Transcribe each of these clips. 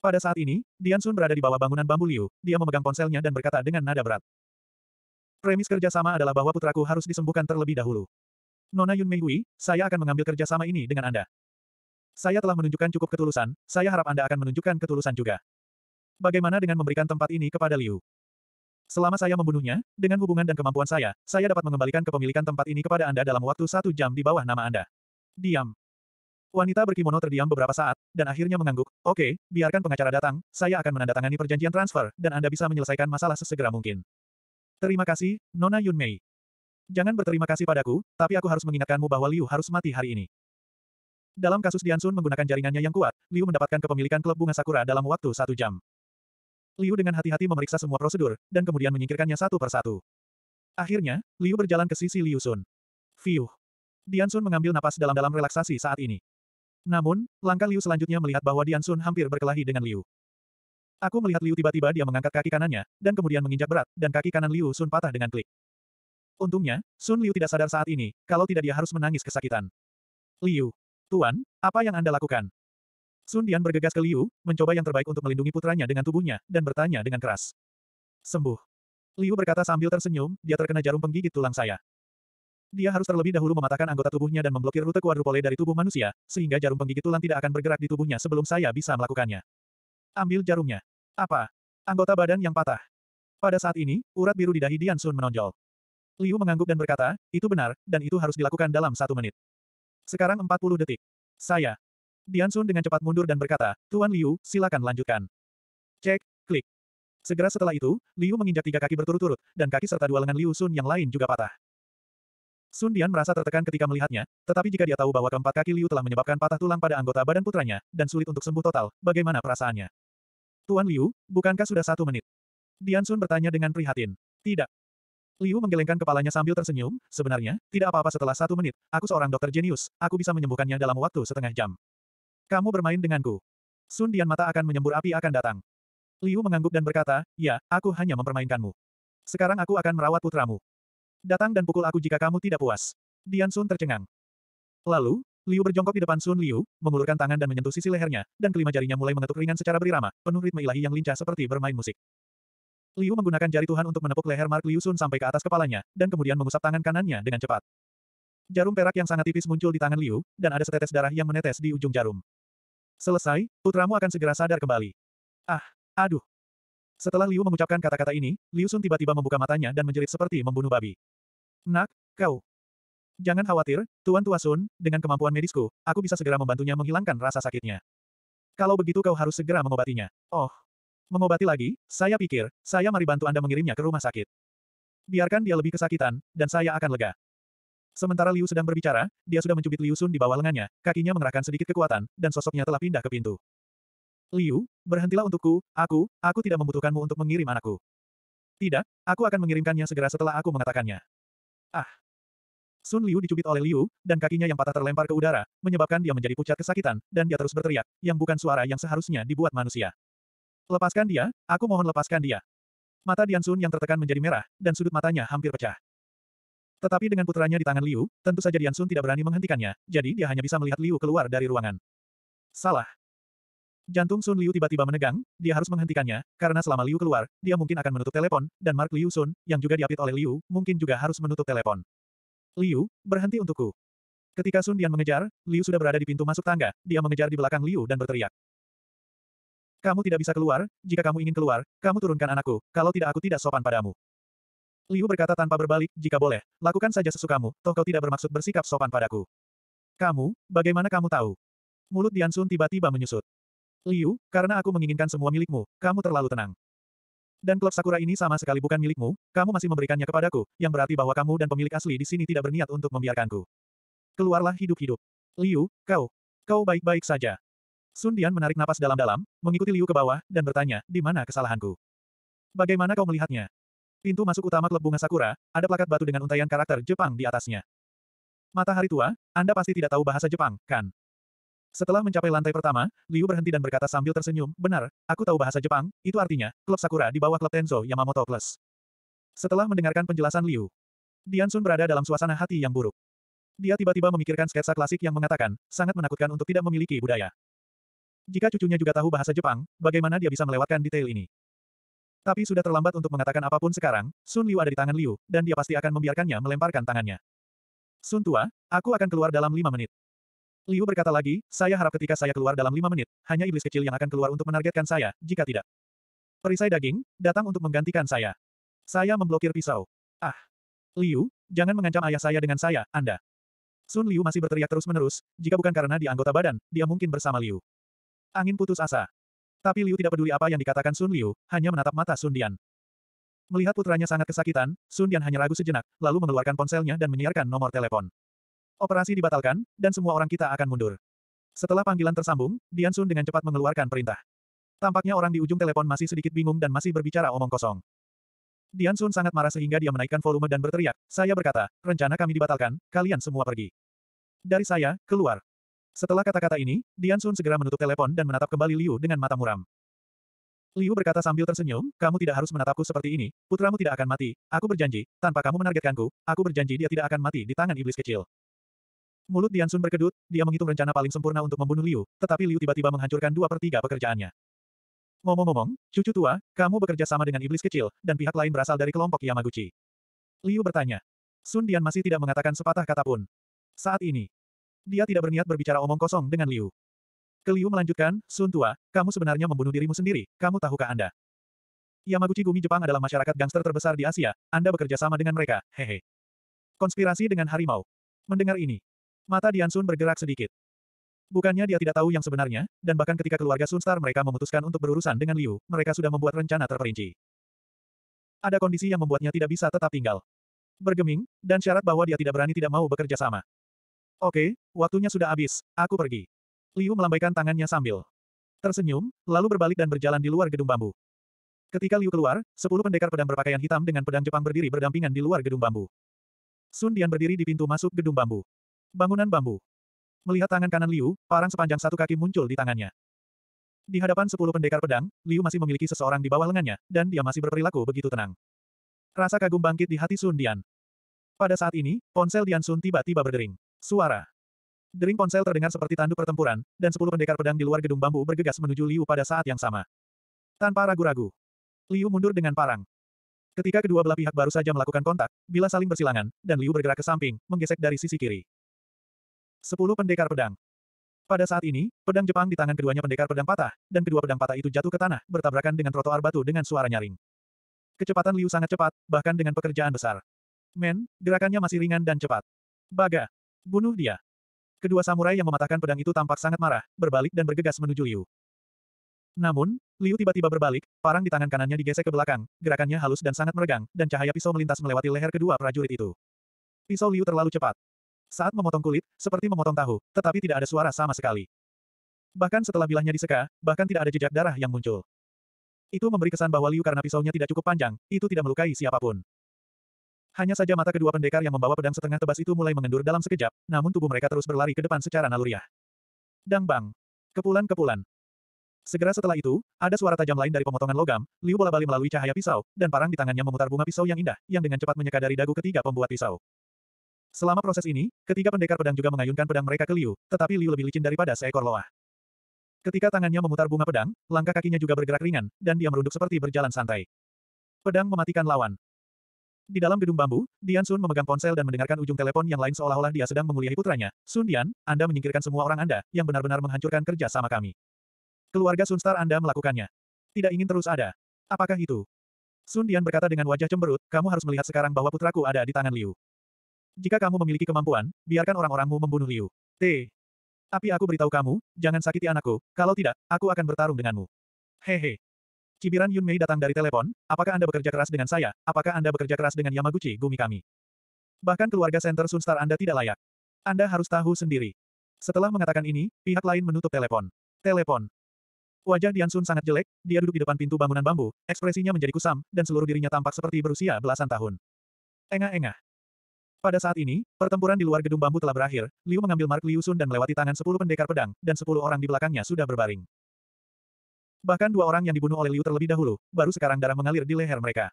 Pada saat ini, Dian Sun berada di bawah bangunan bambu Liu, dia memegang ponselnya dan berkata dengan nada berat. Premis kerjasama adalah bahwa putraku harus disembuhkan terlebih dahulu. Nona Yun Mei, saya akan mengambil kerjasama ini dengan Anda. Saya telah menunjukkan cukup ketulusan, saya harap Anda akan menunjukkan ketulusan juga. Bagaimana dengan memberikan tempat ini kepada Liu? Selama saya membunuhnya, dengan hubungan dan kemampuan saya dapat mengembalikan kepemilikan tempat ini kepada Anda dalam waktu 1 jam di bawah nama Anda. Diam. Wanita berkimono terdiam beberapa saat, dan akhirnya mengangguk. Oke, biarkan pengacara datang, saya akan menandatangani perjanjian transfer, dan Anda bisa menyelesaikan masalah sesegera mungkin. Terima kasih, Nona Yun Mei. Jangan berterima kasih padaku, tapi aku harus mengingatkanmu bahwa Liu harus mati hari ini. Dalam kasus Dian Sun menggunakan jaringannya yang kuat, Liu mendapatkan kepemilikan klub bunga Sakura dalam waktu 1 jam. Liu dengan hati-hati memeriksa semua prosedur, dan kemudian menyingkirkannya satu persatu. Akhirnya, Liu berjalan ke sisi Liu Sun. Fiuh. Dian Sun mengambil napas dalam-dalam relaksasi saat ini. Namun, langkah Liu selanjutnya melihat bahwa Dian Sun hampir berkelahi dengan Liu. Aku melihat Liu tiba-tiba dia mengangkat kaki kanannya, dan kemudian menginjak berat, dan kaki kanan Liu Sun patah dengan klik. Untungnya, Sun Liu tidak sadar saat ini, kalau tidak dia harus menangis kesakitan. Liu. Tuan, apa yang Anda lakukan? Sun Dian bergegas ke Liu, mencoba yang terbaik untuk melindungi putranya dengan tubuhnya, dan bertanya dengan keras. Sembuh. Liu berkata sambil tersenyum, dia terkena jarum penggigit tulang saya. Dia harus terlebih dahulu mematahkan anggota tubuhnya dan memblokir rute kuadrupole dari tubuh manusia, sehingga jarum penggigit tulang tidak akan bergerak di tubuhnya sebelum saya bisa melakukannya. Ambil jarumnya. Apa? Anggota badan yang patah. Pada saat ini, urat biru di dahi Dian Sun menonjol. Liu mengangguk dan berkata, itu benar, dan itu harus dilakukan dalam 1 menit. Sekarang 40 detik. Saya. Dian Sun dengan cepat mundur dan berkata, Tuan Liu, silakan lanjutkan. Cek, klik. Segera setelah itu, Liu menginjak 3 kaki berturut-turut, dan kaki serta 2 lengan Liu Sun yang lain juga patah. Sun Dian merasa tertekan ketika melihatnya, tetapi jika dia tahu bahwa keempat kaki Liu telah menyebabkan patah tulang pada anggota badan putranya, dan sulit untuk sembuh total, bagaimana perasaannya? Tuan Liu, bukankah sudah 1 menit? Dian Sun bertanya dengan prihatin. Tidak. Liu menggelengkan kepalanya sambil tersenyum, sebenarnya, tidak apa-apa setelah 1 menit, aku seorang dokter jenius, aku bisa menyembuhkannya dalam waktu setengah jam. Kamu bermain denganku. Sun Dian mata akan menyembur api akan datang. Liu mengangguk dan berkata, ya, aku hanya mempermainkanmu. Sekarang aku akan merawat putramu. Datang dan pukul aku jika kamu tidak puas. Dian Sun tercengang. Lalu, Liu berjongkok di depan Sun Liu, mengulurkan tangan dan menyentuh sisi lehernya, dan kelima jarinya mulai mengetuk ringan secara berirama, penuh ritme ilahi yang lincah seperti bermain musik. Liu menggunakan jari Tuhan untuk menepuk leher Mark Liu Sun sampai ke atas kepalanya, dan kemudian mengusap tangan kanannya dengan cepat. Jarum perak yang sangat tipis muncul di tangan Liu, dan ada setetes darah yang menetes di ujung jarum. Selesai, putramu akan segera sadar kembali. Ah, aduh. Setelah Liu mengucapkan kata-kata ini, Liu Sun tiba-tiba membuka matanya dan menjerit seperti membunuh babi. Nak, kau. Jangan khawatir, Tuan Tua Sun, dengan kemampuan medisku, aku bisa segera membantunya menghilangkan rasa sakitnya. Kalau begitu kau harus segera mengobatinya. Oh. Mengobati lagi, saya pikir, saya mari bantu Anda mengirimnya ke rumah sakit. Biarkan dia lebih kesakitan, dan saya akan lega. Sementara Liu sedang berbicara, dia sudah mencubit Liu Sun di bawah lengannya, kakinya mengerahkan sedikit kekuatan, dan sosoknya telah pindah ke pintu. Liu, berhentilah untukku, aku tidak membutuhkanmu untuk mengirim anakku. Tidak, aku akan mengirimkannya segera setelah aku mengatakannya. Ah. Sun Liu dicubit oleh Liu, dan kakinya yang patah terlempar ke udara, menyebabkan dia menjadi pucat kesakitan, dan dia terus berteriak, yang bukan suara yang seharusnya dibuat manusia. Lepaskan dia, aku mohon lepaskan dia. Mata Dian Sun yang tertekan menjadi merah, dan sudut matanya hampir pecah. Tetapi dengan putranya di tangan Liu, tentu saja Dian Sun tidak berani menghentikannya, jadi dia hanya bisa melihat Liu keluar dari ruangan. Salah. Jantung Sun Liu tiba-tiba menegang, dia harus menghentikannya, karena selama Liu keluar, dia mungkin akan menutup telepon, dan Mark Liu Sun, yang juga diapit oleh Liu, mungkin juga harus menutup telepon. Liu, berhenti untukku. Ketika Sun Dian mengejar, Liu sudah berada di pintu masuk tangga, dia mengejar di belakang Liu dan berteriak. Kamu tidak bisa keluar, jika kamu ingin keluar, kamu turunkan anakku, kalau tidak aku tidak sopan padamu. Liu berkata tanpa berbalik, jika boleh, lakukan saja sesukamu, toh kau tidak bermaksud bersikap sopan padaku. Kamu, bagaimana kamu tahu? Mulut Dian Sun tiba-tiba menyusut. Liu, karena aku menginginkan semua milikmu, kamu terlalu tenang. Dan klub Sakura ini sama sekali bukan milikmu, kamu masih memberikannya kepadaku, yang berarti bahwa kamu dan pemilik asli di sini tidak berniat untuk membiarkanku. Keluarlah hidup-hidup. Liu, kau baik-baik saja. Sun Dian menarik napas dalam-dalam, mengikuti Liu ke bawah, dan bertanya, di mana kesalahanku? Bagaimana kau melihatnya? Pintu masuk utama klub bunga Sakura, ada plakat batu dengan untaian karakter Jepang di atasnya. Matahari tua, Anda pasti tidak tahu bahasa Jepang, kan? Setelah mencapai lantai pertama, Liu berhenti dan berkata sambil tersenyum, benar, aku tahu bahasa Jepang, itu artinya, klub Sakura di bawah klub Tenzo Yamamoto Plus. Setelah mendengarkan penjelasan Liu, Dian Sun berada dalam suasana hati yang buruk. Dia tiba-tiba memikirkan sketsa klasik yang mengatakan, sangat menakutkan untuk tidak memiliki budaya. Jika cucunya juga tahu bahasa Jepang, bagaimana dia bisa melewatkan detail ini? Tapi sudah terlambat untuk mengatakan apapun sekarang, Sun Liu ada di tangan Liu, dan dia pasti akan membiarkannya melemparkan tangannya. Sun tua, aku akan keluar dalam 5 menit. Liu berkata lagi, saya harap ketika saya keluar dalam 5 menit, hanya iblis kecil yang akan keluar untuk menargetkan saya, jika tidak. Perisai daging, datang untuk menggantikan saya. Saya memblokir pisau. Ah. Liu, jangan mengancam ayah saya dengan saya, Anda. Sun Liu masih berteriak terus-menerus, jika bukan karena dia anggota badan, dia mungkin bersama Liu. Angin putus asa. Tapi Liu tidak peduli apa yang dikatakan Sun Liu, hanya menatap mata Sun Dian. Melihat putranya sangat kesakitan, Sun Dian hanya ragu sejenak, lalu mengeluarkan ponselnya dan menyiarkan nomor telepon. Operasi dibatalkan, dan semua orang kita akan mundur. Setelah panggilan tersambung, Dian Sun dengan cepat mengeluarkan perintah. Tampaknya orang di ujung telepon masih sedikit bingung dan masih berbicara omong kosong. Dian Sun sangat marah sehingga dia menaikkan volume dan berteriak, saya berkata, rencana kami dibatalkan, kalian semua pergi. Dari saya, keluar. Setelah kata-kata ini, Dian Sun segera menutup telepon dan menatap kembali Liu dengan mata muram. Liu berkata sambil tersenyum, kamu tidak harus menatapku seperti ini, putramu tidak akan mati, aku berjanji, tanpa kamu menargetkanku, aku berjanji dia tidak akan mati di tangan iblis kecil. Mulut Dian Sun berkedut, dia menghitung rencana paling sempurna untuk membunuh Liu, tetapi Liu tiba-tiba menghancurkan 2/3 pekerjaannya. Ngomong-ngomong, cucu tua, kamu bekerja sama dengan iblis kecil, dan pihak lain berasal dari kelompok Yamaguchi. Liu bertanya. Sun Dian masih tidak mengatakan sepatah kata pun. Saat ini, dia tidak berniat berbicara omong kosong dengan Liu. Ke Liu melanjutkan, Sun tua, kamu sebenarnya membunuh dirimu sendiri, kamu tahukah Anda? Yamaguchi Gumi Jepang adalah masyarakat gangster terbesar di Asia, Anda bekerja sama dengan mereka, hehe. Konspirasi dengan harimau. Mendengar ini, mata Dian Sun bergerak sedikit. Bukannya dia tidak tahu yang sebenarnya, dan bahkan ketika keluarga Sunstar mereka memutuskan untuk berurusan dengan Liu, mereka sudah membuat rencana terperinci. Ada kondisi yang membuatnya tidak bisa tetap tinggal. Bergeming, dan syarat bahwa dia tidak berani tidak mau bekerja sama. Oke, waktunya sudah habis, aku pergi. Liu melambaikan tangannya sambil tersenyum, lalu berbalik dan berjalan di luar gedung bambu. Ketika Liu keluar, 10 pendekar pedang berpakaian hitam dengan pedang Jepang berdiri berdampingan di luar gedung bambu. Sun Dian berdiri di pintu masuk gedung bambu. Bangunan bambu. Melihat tangan kanan Liu, parang sepanjang 1 kaki muncul di tangannya. Di hadapan 10 pendekar pedang, Liu masih memiliki seseorang di bawah lengannya, dan dia masih berperilaku begitu tenang. Rasa kagum bangkit di hati Sun Dian. Pada saat ini, ponsel Dian Sun tiba-tiba berdering. Suara. Dering ponsel terdengar seperti tanduk pertempuran, dan 10 pendekar pedang di luar gedung bambu bergegas menuju Liu pada saat yang sama. Tanpa ragu-ragu, Liu mundur dengan parang. Ketika kedua belah pihak baru saja melakukan kontak, bila saling bersilangan, dan Liu bergerak ke samping, menggesek dari sisi kiri. 10 pendekar pedang. Pada saat ini, pedang Jepang di tangan keduanya pendekar pedang patah, dan kedua pedang patah itu jatuh ke tanah, bertabrakan dengan trotoar batu dengan suara nyaring. Kecepatan Liu sangat cepat, bahkan dengan pekerjaan besar. Gerakannya masih ringan dan cepat. Baga. Bunuh dia. Kedua samurai yang mematahkan pedang itu tampak sangat marah, berbalik dan bergegas menuju Liu. Namun, Liu tiba-tiba berbalik, parang di tangan kanannya digesek ke belakang, gerakannya halus dan sangat meregang, dan cahaya pisau melintas melewati leher kedua prajurit itu. Pisau Liu terlalu cepat. Saat memotong kulit, seperti memotong tahu, tetapi tidak ada suara sama sekali. Bahkan setelah bilahnya diseka, bahkan tidak ada jejak darah yang muncul. Itu memberi kesan bahwa Liu karena pisaunya tidak cukup panjang, itu tidak melukai siapapun. Hanya saja mata kedua pendekar yang membawa pedang setengah tebas itu mulai mengendur dalam sekejap, namun tubuh mereka terus berlari ke depan secara naluriah. Dang bang. Kepulan-kepulan. Segera setelah itu, ada suara tajam lain dari pemotongan logam, Liu bola-balik melalui cahaya pisau, dan parang di tangannya memutar bunga pisau yang indah, yang dengan cepat menyeka dari dagu ketiga pembuat pisau. Selama proses ini, ketiga pendekar pedang juga mengayunkan pedang mereka ke Liu, tetapi Liu lebih licin daripada seekor loah. Ketika tangannya memutar bunga pedang, langkah kakinya juga bergerak ringan, dan dia merunduk seperti berjalan santai. Pedang mematikan lawan. Di dalam gedung bambu, Dian Sun memegang ponsel dan mendengarkan ujung telepon yang lain seolah-olah dia sedang menguliahi putranya. Sun Dian, Anda menyingkirkan semua orang Anda, yang benar-benar menghancurkan kerja sama kami. Keluarga Sunstar Anda melakukannya. Tidak ingin terus ada. Apakah itu? Sun Dian berkata dengan wajah cemberut, kamu harus melihat sekarang bahwa putraku ada di tangan Liu. Jika kamu memiliki kemampuan, biarkan orang-orangmu membunuh Liu. Tapi aku beritahu kamu, jangan sakiti anakku, kalau tidak, aku akan bertarung denganmu. Hehe. Cibiran Yun Mei datang dari telepon, apakah Anda bekerja keras dengan saya, apakah Anda bekerja keras dengan Yamaguchi Gumi kami? Bahkan keluarga Center Sunstar Anda tidak layak. Anda harus tahu sendiri. Setelah mengatakan ini, pihak lain menutup telepon. Telepon. Wajah Dian Sun sangat jelek, dia duduk di depan pintu bangunan bambu, ekspresinya menjadi kusam, dan seluruh dirinya tampak seperti berusia belasan tahun. Engah-engah. Pada saat ini, pertempuran di luar gedung bambu telah berakhir, Liu mengambil Mark Liu Sun dan melewati tangan 10 pendekar pedang, dan 10 orang di belakangnya sudah berbaring. Bahkan 2 orang yang dibunuh oleh Liu terlebih dahulu, baru sekarang darah mengalir di leher mereka.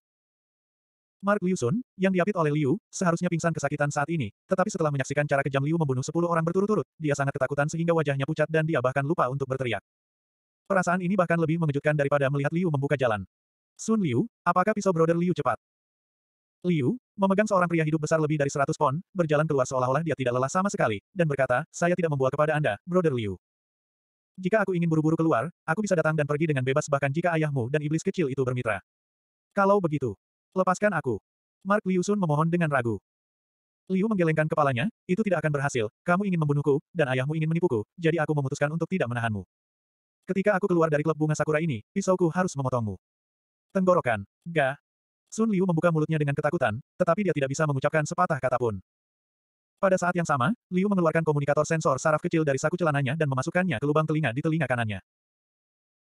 Mark Liu Sun, yang diapit oleh Liu, seharusnya pingsan kesakitan saat ini, tetapi setelah menyaksikan cara kejam Liu membunuh 10 orang berturut-turut, dia sangat ketakutan sehingga wajahnya pucat dan dia bahkan lupa untuk berteriak. Perasaan ini bahkan lebih mengejutkan daripada melihat Liu membuka jalan. Sun Liu, apakah pisau brother Liu cepat? Liu, memegang seorang pria hidup besar lebih dari 100 pon, berjalan keluar seolah-olah dia tidak lelah sama sekali, dan berkata, saya tidak membual kepada Anda, brother Liu. Jika aku ingin buru-buru keluar, aku bisa datang dan pergi dengan bebas bahkan jika ayahmu dan iblis kecil itu bermitra. Kalau begitu, lepaskan aku. Mark Liu Sun memohon dengan ragu. Liu menggelengkan kepalanya, itu tidak akan berhasil, kamu ingin membunuhku, dan ayahmu ingin menipuku, jadi aku memutuskan untuk tidak menahanmu. Ketika aku keluar dari klub bunga sakura ini, pisauku harus memotongmu. Tenggorokan. Ga. Sun Liu membuka mulutnya dengan ketakutan, tetapi dia tidak bisa mengucapkan sepatah kata pun. Pada saat yang sama, Liu mengeluarkan komunikator sensor saraf kecil dari saku celananya dan memasukkannya ke lubang telinga di telinga kanannya.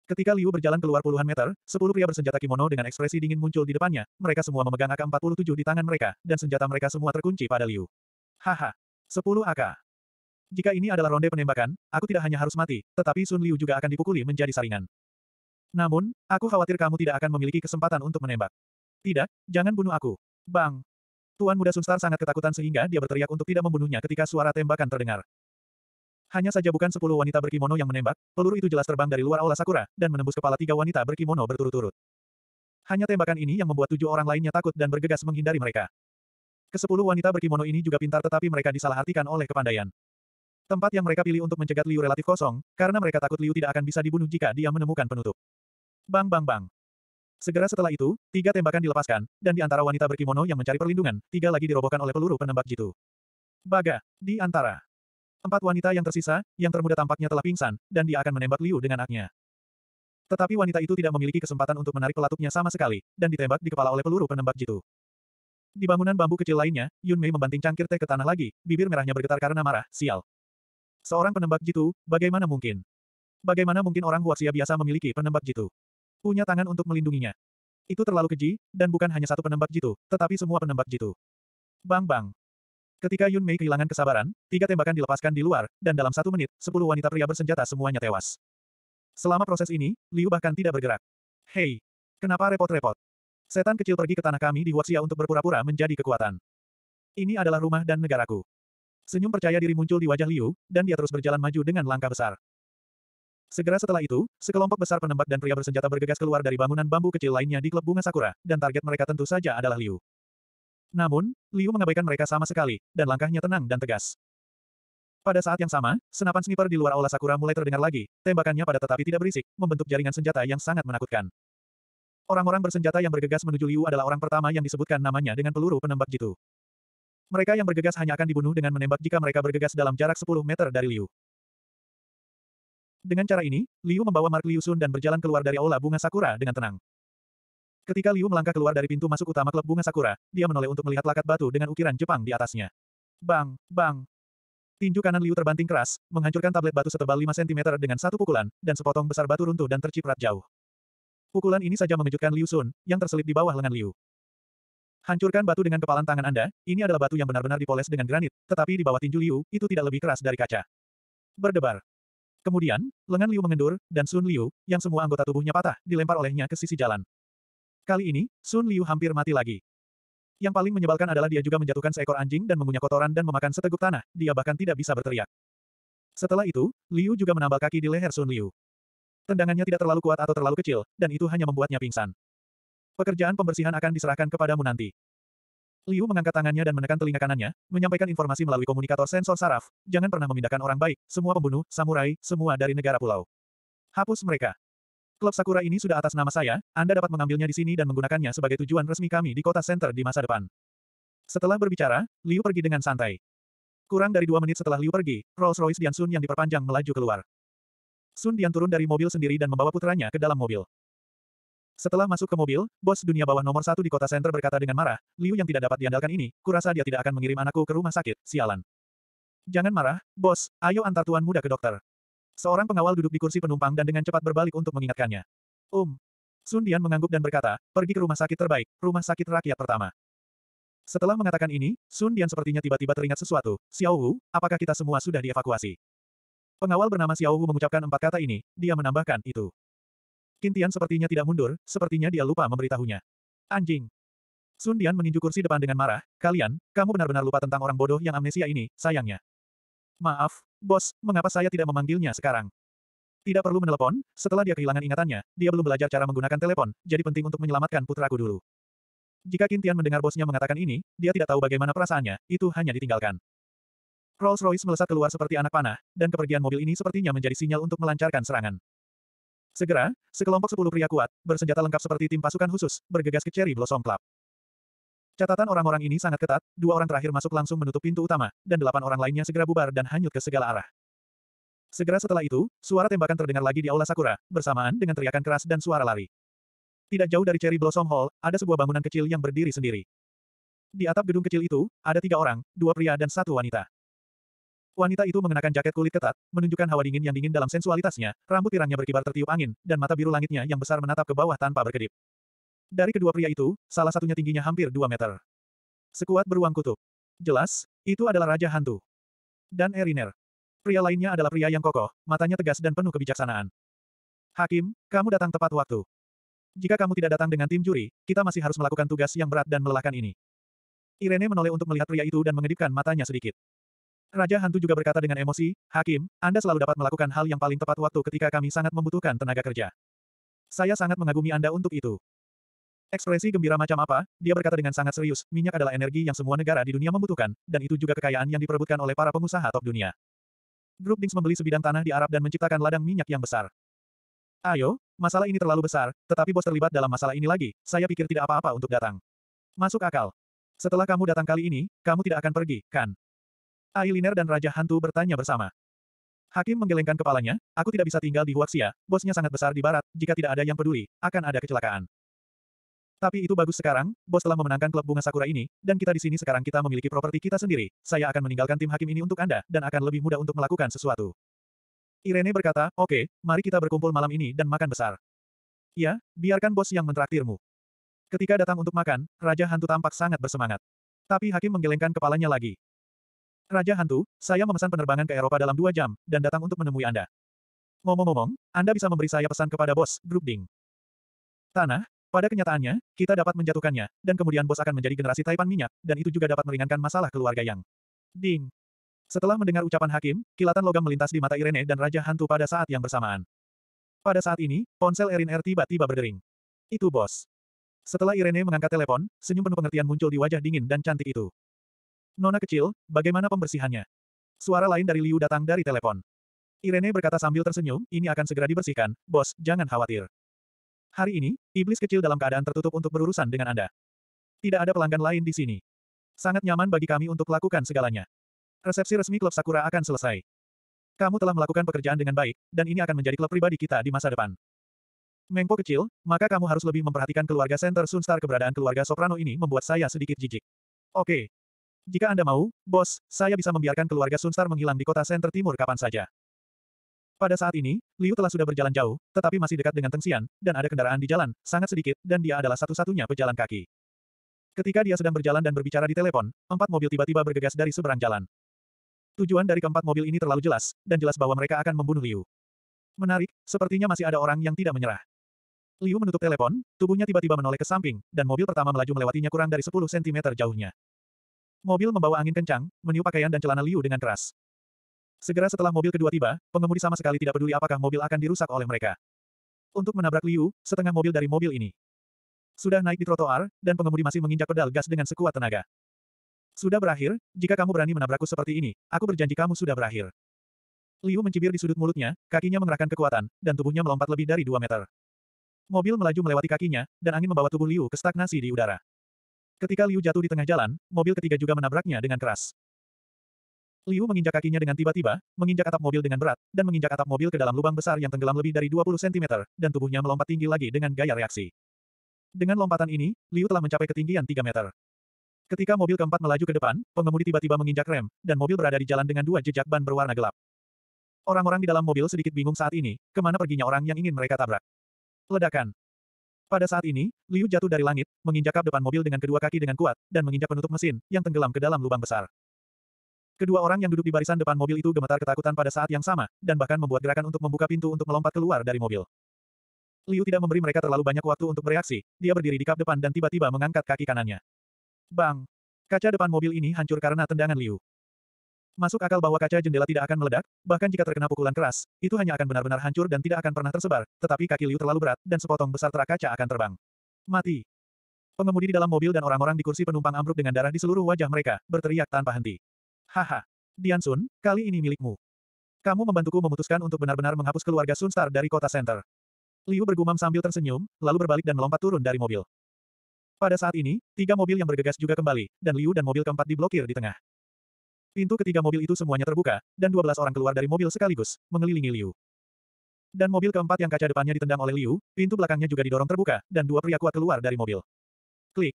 Ketika Liu berjalan keluar puluhan meter, 10 pria bersenjata kimono dengan ekspresi dingin muncul di depannya, mereka semua memegang AK-47 di tangan mereka, dan senjata mereka semua terkunci pada Liu. Haha. 10 AK. Jika ini adalah ronde penembakan, aku tidak hanya harus mati, tetapi Sun Liu juga akan dipukuli menjadi saringan. Namun, aku khawatir kamu tidak akan memiliki kesempatan untuk menembak. Tidak, jangan bunuh aku. Bang. Tuan muda Sunstar sangat ketakutan sehingga dia berteriak untuk tidak membunuhnya ketika suara tembakan terdengar. Hanya saja bukan 10 wanita berkimono yang menembak, peluru itu jelas terbang dari luar aula Sakura, dan menembus kepala 3 wanita berkimono berturut-turut. Hanya tembakan ini yang membuat 7 orang lainnya takut dan bergegas menghindari mereka. Ke-10 wanita berkimono ini juga pintar tetapi mereka disalahartikan oleh kepandaian. Tempat yang mereka pilih untuk mencegat Liu relatif kosong, karena mereka takut Liu tidak akan bisa dibunuh jika dia menemukan penutup. Bang bang bang. Segera setelah itu, 3 tembakan dilepaskan, dan di antara wanita berkimono yang mencari perlindungan, 3 lagi dirobohkan oleh peluru penembak jitu. Baga, di antara 4 wanita yang tersisa, yang termuda tampaknya telah pingsan, dan dia akan menembak Liu dengan aknya. Tetapi wanita itu tidak memiliki kesempatan untuk menarik pelatupnya sama sekali, dan ditembak di kepala oleh peluru penembak jitu. Di bangunan bambu kecil lainnya, Yun Mei membanting cangkir teh ke tanah lagi, bibir merahnya bergetar karena marah, sial. Seorang penembak jitu, bagaimana mungkin? Bagaimana mungkin orang Huaxia biasa memiliki penembak jitu? Punya tangan untuk melindunginya. Itu terlalu keji, dan bukan hanya satu penembak jitu, tetapi semua penembak jitu. Bang bang. Ketika Yun Mei kehilangan kesabaran, 3 tembakan dilepaskan di luar, dan dalam 1 menit, 10 wanita pria bersenjata semuanya tewas. Selama proses ini, Liu bahkan tidak bergerak. Hei! Kenapa repot-repot? Setan kecil pergi ke tanah kami di Huaxia untuk berpura-pura menjadi kekuatan. Ini adalah rumah dan negaraku. Senyum percaya diri muncul di wajah Liu, dan dia terus berjalan maju dengan langkah besar. Segera setelah itu, sekelompok besar penembak dan pria bersenjata bergegas keluar dari bangunan bambu kecil lainnya di klub bunga Sakura, dan target mereka tentu saja adalah Liu. Namun, Liu mengabaikan mereka sama sekali, dan langkahnya tenang dan tegas. Pada saat yang sama, senapan sniper di luar aula Sakura mulai terdengar lagi, tembakannya padat tetapi tidak berisik, membentuk jaringan senjata yang sangat menakutkan. Orang-orang bersenjata yang bergegas menuju Liu adalah orang pertama yang disebutkan namanya dengan peluru penembak jitu. Mereka yang bergegas hanya akan dibunuh dengan menembak jika mereka bergegas dalam jarak 10 meter dari Liu. Dengan cara ini, Liu membawa Mark Liu Sun dan berjalan keluar dari aula bunga Sakura dengan tenang. Ketika Liu melangkah keluar dari pintu masuk utama klub bunga Sakura, dia menoleh untuk melihat lakat batu dengan ukiran Jepang di atasnya. Bang, bang. Tinju kanan Liu terbanting keras, menghancurkan tablet batu setebal 5 cm dengan satu pukulan, dan sepotong besar batu runtuh dan terciprat jauh. Pukulan ini saja mengejutkan Liu Sun, yang terselip di bawah lengan Liu. Hancurkan batu dengan kepalan tangan Anda, ini adalah batu yang benar-benar dipoles dengan granit, tetapi di bawah tinju Liu, itu tidak lebih keras dari kaca. Berdebar. Kemudian, lengan Liu mengendur, dan Sun Liu, yang semua anggota tubuhnya patah, dilempar olehnya ke sisi jalan. Kali ini, Sun Liu hampir mati lagi. Yang paling menyebalkan adalah dia juga menjatuhkan seekor anjing dan mengunyah kotoran dan memakan seteguk tanah, dia bahkan tidak bisa berteriak. Setelah itu, Liu juga menambal kaki di leher Sun Liu. Tendangannya tidak terlalu kuat atau terlalu kecil, dan itu hanya membuatnya pingsan. Pekerjaan pembersihan akan diserahkan kepadamu nanti. Liu mengangkat tangannya dan menekan telinga kanannya, menyampaikan informasi melalui komunikator sensor saraf. Jangan pernah memindahkan orang baik, semua pembunuh, samurai, semua dari negara pulau. Hapus mereka. Klub Sakura ini sudah atas nama saya, Anda dapat mengambilnya di sini dan menggunakannya sebagai tujuan resmi kami di kota center di masa depan. Setelah berbicara, Liu pergi dengan santai. Kurang dari 2 menit setelah Liu pergi, Rolls-Royce Dian Sun yang diperpanjang melaju keluar. Sun Dian turun dari mobil sendiri dan membawa putranya ke dalam mobil. Setelah masuk ke mobil, bos dunia bawah nomor 1 di kota center berkata dengan marah, Liu yang tidak dapat diandalkan ini, kurasa dia tidak akan mengirim anakku ke rumah sakit, sialan. Jangan marah, bos, ayo antar tuan muda ke dokter. Seorang pengawal duduk di kursi penumpang dan dengan cepat berbalik untuk mengingatkannya. Sun Dian mengangguk dan berkata, pergi ke rumah sakit terbaik, rumah sakit rakyat pertama. Setelah mengatakan ini, Sun Dian sepertinya tiba-tiba teringat sesuatu, Xiao Wu, apakah kita semua sudah dievakuasi? Pengawal bernama Xiao Wu mengucapkan 4 kata ini, dia menambahkan itu. Qin Tian sepertinya tidak mundur, sepertinya dia lupa memberitahunya. Anjing. Sun Dian meninju kursi depan dengan marah, kalian, kamu benar-benar lupa tentang orang bodoh yang amnesia ini, sayangnya. Maaf, bos, mengapa saya tidak memanggilnya sekarang? Tidak perlu menelepon, setelah dia kehilangan ingatannya, dia belum belajar cara menggunakan telepon, jadi penting untuk menyelamatkan putraku dulu. Jika Qin Tian mendengar bosnya mengatakan ini, dia tidak tahu bagaimana perasaannya, itu hanya ditinggalkan. Rolls-Royce melesat keluar seperti anak panah, dan kepergian mobil ini sepertinya menjadi sinyal untuk melancarkan serangan. Segera, sekelompok 10 pria kuat, bersenjata lengkap seperti tim pasukan khusus, bergegas ke Cherry Blossom Club. Catatan orang-orang ini sangat ketat, 2 orang terakhir masuk langsung menutup pintu utama, dan 8 orang lainnya segera bubar dan hanyut ke segala arah. Segera setelah itu, suara tembakan terdengar lagi di Aula Sakura, bersamaan dengan teriakan keras dan suara lari. Tidak jauh dari Cherry Blossom Hall, ada sebuah bangunan kecil yang berdiri sendiri. Di atap gedung kecil itu, ada 3 orang, 2 pria dan 1 wanita. Wanita itu mengenakan jaket kulit ketat, menunjukkan hawa dingin yang dingin dalam sensualitasnya, rambut pirangnya berkibar tertiup angin, dan mata biru langitnya yang besar menatap ke bawah tanpa berkedip. Dari kedua pria itu, salah satunya tingginya hampir 2 meter. Sekuat beruang kutub. Jelas, itu adalah Raja Hantu. Dan Eriner. Pria lainnya adalah pria yang kokoh, matanya tegas dan penuh kebijaksanaan. Hakim, kamu datang tepat waktu. Jika kamu tidak datang dengan tim juri, kita masih harus melakukan tugas yang berat dan melelahkan ini. Irene menoleh untuk melihat pria itu dan mengedipkan matanya sedikit. Raja Hantu juga berkata dengan emosi, Hakim, Anda selalu dapat melakukan hal yang paling tepat waktu ketika kami sangat membutuhkan tenaga kerja. Saya sangat mengagumi Anda untuk itu. Ekspresi gembira macam apa, dia berkata dengan sangat serius, minyak adalah energi yang semua negara di dunia membutuhkan, dan itu juga kekayaan yang diperebutkan oleh para pengusaha top dunia. Grup Dings membeli sebidang tanah di Arab dan menciptakan ladang minyak yang besar. Ayo, masalah ini terlalu besar, tetapi bos terlibat dalam masalah ini lagi, saya pikir tidak apa-apa untuk datang. Masuk akal. Setelah kamu datang kali ini, kamu tidak akan pergi, kan? Ailiner dan Raja Hantu bertanya bersama. Hakim menggelengkan kepalanya, aku tidak bisa tinggal di Huaxia, bosnya sangat besar di barat, jika tidak ada yang peduli, akan ada kecelakaan. Tapi itu bagus sekarang, bos telah memenangkan klub bunga sakura ini, dan kita di sini sekarang kita memiliki properti kita sendiri, saya akan meninggalkan tim hakim ini untuk Anda, dan akan lebih mudah untuk melakukan sesuatu. Irene berkata, oke, mari kita berkumpul malam ini dan makan besar. Ya, biarkan bos yang mentraktirmu. Ketika datang untuk makan, Raja Hantu tampak sangat bersemangat. Tapi hakim menggelengkan kepalanya lagi. Raja Hantu, saya memesan penerbangan ke Eropa dalam 2 jam, dan datang untuk menemui Anda. Ngomong-ngomong, Anda bisa memberi saya pesan kepada bos, Grup Ding. Tanah, pada kenyataannya, kita dapat menjatuhkannya, dan kemudian bos akan menjadi generasi Taipan minyak, dan itu juga dapat meringankan masalah keluarga yang. Ding. Setelah mendengar ucapan hakim, kilatan logam melintas di mata Irene dan Raja Hantu pada saat yang bersamaan. Pada saat ini, ponsel Eriner tiba-tiba berdering. Itu bos. Setelah Irene mengangkat telepon, senyum penuh pengertian muncul di wajah dingin dan cantik itu. Nona kecil, bagaimana pembersihannya? Suara lain dari Liu datang dari telepon. Irene berkata sambil tersenyum, ini akan segera dibersihkan, bos, jangan khawatir. Hari ini, iblis kecil dalam keadaan tertutup untuk berurusan dengan Anda. Tidak ada pelanggan lain di sini. Sangat nyaman bagi kami untuk lakukan segalanya. Resepsi resmi klub Sakura akan selesai. Kamu telah melakukan pekerjaan dengan baik, dan ini akan menjadi klub pribadi kita di masa depan. Mengpo kecil, maka kamu harus lebih memperhatikan keluarga Center Sunstar. Keberadaan keluarga Soprano ini membuat saya sedikit jijik. Oke. Jika Anda mau, bos, saya bisa membiarkan keluarga Sunstar menghilang di kota Center Timur kapan saja. Pada saat ini, Liu telah sudah berjalan jauh, tetapi masih dekat dengan Teng Xian, dan ada kendaraan di jalan, sangat sedikit, dan dia adalah satu-satunya pejalan kaki. Ketika dia sedang berjalan dan berbicara di telepon, 4 mobil tiba-tiba bergegas dari seberang jalan. Tujuan dari keempat mobil ini terlalu jelas, dan jelas bahwa mereka akan membunuh Liu. Menarik, sepertinya masih ada orang yang tidak menyerah. Liu menutup telepon, tubuhnya tiba-tiba menoleh ke samping, dan mobil pertama melaju melewatinya kurang dari 10 cm jauhnya. Mobil membawa angin kencang, meniup pakaian dan celana Liu dengan keras. Segera setelah mobil kedua tiba, pengemudi sama sekali tidak peduli apakah mobil akan dirusak oleh mereka. Untuk menabrak Liu, setengah mobil dari mobil ini sudah naik di trotoar, dan pengemudi masih menginjak pedal gas dengan sekuat tenaga. Sudah berakhir, jika kamu berani menabrakku seperti ini, aku berjanji kamu sudah berakhir. Liu mencibir di sudut mulutnya, kakinya mengerahkan kekuatan, dan tubuhnya melompat lebih dari 2 meter. Mobil melaju melewati kakinya, dan angin membawa tubuh Liu ke stagnasi di udara. Ketika Liu jatuh di tengah jalan, mobil ketiga juga menabraknya dengan keras. Liu menginjak kakinya dengan tiba-tiba, menginjak atap mobil dengan berat, dan menginjak atap mobil ke dalam lubang besar yang tenggelam lebih dari 20 cm, dan tubuhnya melompat tinggi lagi dengan gaya reaksi. Dengan lompatan ini, Liu telah mencapai ketinggian 3 meter. Ketika mobil keempat melaju ke depan, pengemudi tiba-tiba menginjak rem, dan mobil berada di jalan dengan 2 jejak ban berwarna gelap. Orang-orang di dalam mobil sedikit bingung saat ini, kemana perginya orang yang ingin mereka tabrak. Ledakan. Pada saat ini, Liu jatuh dari langit, menginjak kap depan mobil dengan kedua kaki dengan kuat, dan menginjak penutup mesin, yang tenggelam ke dalam lubang besar. Kedua orang yang duduk di barisan depan mobil itu gemetar ketakutan pada saat yang sama, dan bahkan membuat gerakan untuk membuka pintu untuk melompat keluar dari mobil. Liu tidak memberi mereka terlalu banyak waktu untuk bereaksi, dia berdiri di kap depan dan tiba-tiba mengangkat kaki kanannya. Bang! Kaca depan mobil ini hancur karena tendangan Liu. Masuk akal bahwa kaca jendela tidak akan meledak, bahkan jika terkena pukulan keras, itu hanya akan benar-benar hancur dan tidak akan pernah tersebar, tetapi kaki Liu terlalu berat, dan sepotong besar terak kaca akan terbang. Mati. Pengemudi di dalam mobil dan orang-orang di kursi penumpang ambruk dengan darah di seluruh wajah mereka, berteriak tanpa henti. Haha. Dian Sun, kali ini milikmu. Kamu membantuku memutuskan untuk benar-benar menghapus keluarga Sunstar dari kota Center. Liu bergumam sambil tersenyum, lalu berbalik dan melompat turun dari mobil. Pada saat ini, 3 mobil yang bergegas juga kembali, dan Liu dan mobil keempat diblokir di tengah. Pintu ketiga mobil itu semuanya terbuka, dan 12 orang keluar dari mobil sekaligus, mengelilingi Liu. Dan mobil keempat yang kaca depannya ditendang oleh Liu, pintu belakangnya juga didorong terbuka, dan 2 pria kuat keluar dari mobil. Klik.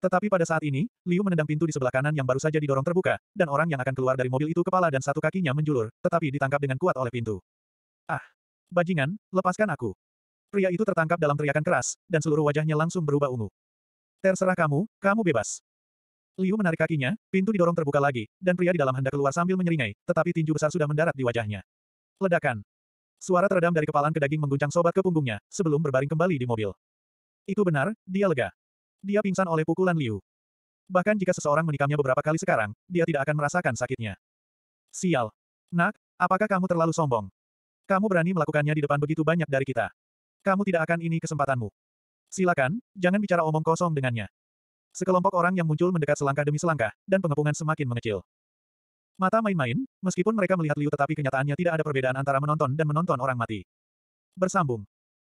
Tetapi pada saat ini, Liu menendang pintu di sebelah kanan yang baru saja didorong terbuka, dan orang yang akan keluar dari mobil itu kepala dan satu kakinya menjulur, tetapi ditangkap dengan kuat oleh pintu. Ah! Bajingan, lepaskan aku. Pria itu tertangkap dalam teriakan keras, dan seluruh wajahnya langsung berubah ungu. Terserah kamu, kamu bebas. Liu menarik kakinya, pintu didorong terbuka lagi, dan pria di dalam hendak keluar sambil menyeringai, tetapi tinju besar sudah mendarat di wajahnya. Ledakan. Suara teredam dari kepalan ke daging mengguncang sobat ke punggungnya, sebelum berbaring kembali di mobil. Itu benar, dia lega. Dia pingsan oleh pukulan Liu. Bahkan jika seseorang menikamnya beberapa kali sekarang, dia tidak akan merasakan sakitnya. Sial. Nak, apakah kamu terlalu sombong? Kamu berani melakukannya di depan begitu banyak dari kita. Kamu tidak akan ini kesempatanmu. Silakan, jangan bicara omong kosong dengannya. Sekelompok orang yang muncul mendekat selangkah demi selangkah, dan pengepungan semakin mengecil. Mata main-main, meskipun mereka melihat Liu tetapi kenyataannya tidak ada perbedaan antara menonton dan menonton orang mati. Bersambung.